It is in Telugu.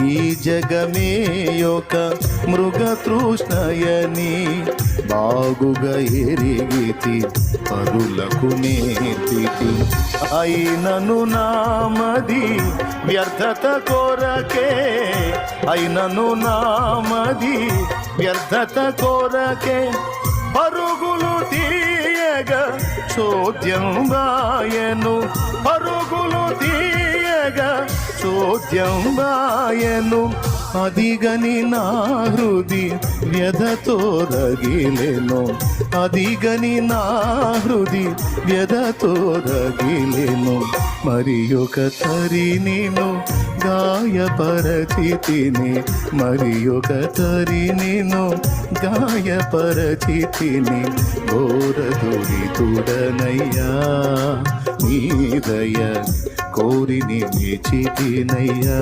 ఈ జగమే యొక్క మృగతృష్ణయని బాగుగా ఎరిగితి పరులకు నేర్పితి. అయినను నామది వ్యర్థత కొరకే, అయినను నామది వ్యర్థత కొరకే పరుగులు తీయగా చోద్యం వాయను, పరుగులు తీయగా చోద్యం వాయను. అదిగని నా హృది వ్యధతో రగిలెను, అదిగని నా హృది వ్యధతో రగిలెను. మరి ఒక తరి నేను గాయపరచితిని, మరి ఒక తరి నేను గాయపరచితిని. ఘోరదురితుడనయ్యా నీ దయ కోరి నిలిచితినయ్యా.